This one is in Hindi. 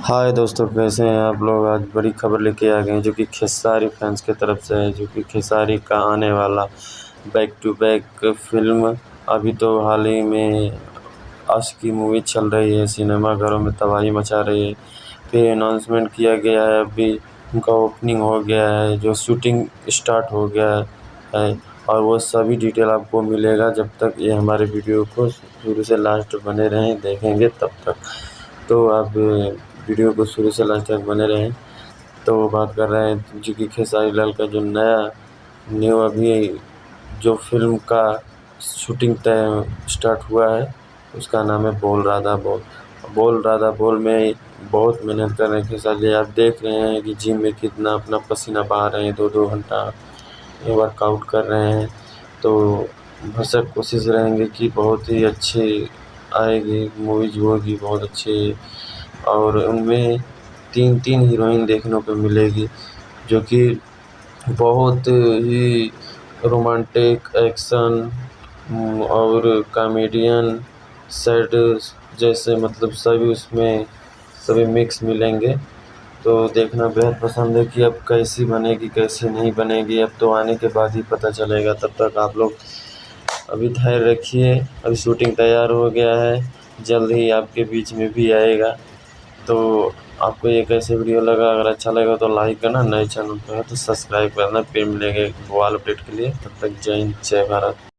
हाय दोस्तों, कैसे हैं आप लोग। आज बड़ी खबर लेके आ गए हैं जो कि खेसारी फैंस की तरफ से है, जो कि खेसारी का आने वाला बैक टू बैक फिल्म। अभी तो हाल ही में आशिकी मूवी चल रही है, सिनेमाघरों में तबाही मचा रही है। फिर अनाउंसमेंट किया गया है, अभी उनका ओपनिंग हो गया है, जो शूटिंग स्टार्ट हो गया है। और वो सभी डिटेल आपको मिलेगा जब तक ये हमारे वीडियो को शुरू से लास्ट बने रहें देखेंगे तब तक। तो आप वीडियो को शुरू से लास्ट तक बने रहें। तो बात कर रहे हैं जो कि खेसारी लाल का जो न्यू अभी जो फ़िल्म का शूटिंग तय स्टार्ट हुआ है, उसका नाम है बोल राधा बोल। बोल राधा बोल में बहुत मेहनत कर रहे हैं खेसारी। आप देख रहे हैं कि जिम में कितना अपना पसीना बहा रहे हैं, 2-2 घंटा ये वर्कआउट कर रहे हैं। तो भरसक कोशिश रहेंगे कि बहुत ही अच्छी आएगी मूवी, जो होगी बहुत अच्छी। और उनमें 3-3 हीरोइन देखने को मिलेगी, जो कि बहुत ही रोमांटिक, एक्शन और कॉमेडियन, सैड जैसे मतलब सभी उसमें सभी मिक्स मिलेंगे। तो देखना बेहद पसंद है कि अब कैसी बनेगी कैसी नहीं बनेगी, अब तो आने के बाद ही पता चलेगा। तब तक आप लोग अभी धैर्य रखिए। अभी शूटिंग तैयार हो गया है, जल्द ही आपके बीच में भी आएगा। तो आपको ये कैसे वीडियो लगा, अगर अच्छा लगा तो लाइक करना, नए चैनल पर है तो सब्सक्राइब करना। फिर मिलेंगे एक बवाल अपडेट के लिए, तब तक जय हिंद जय भारत।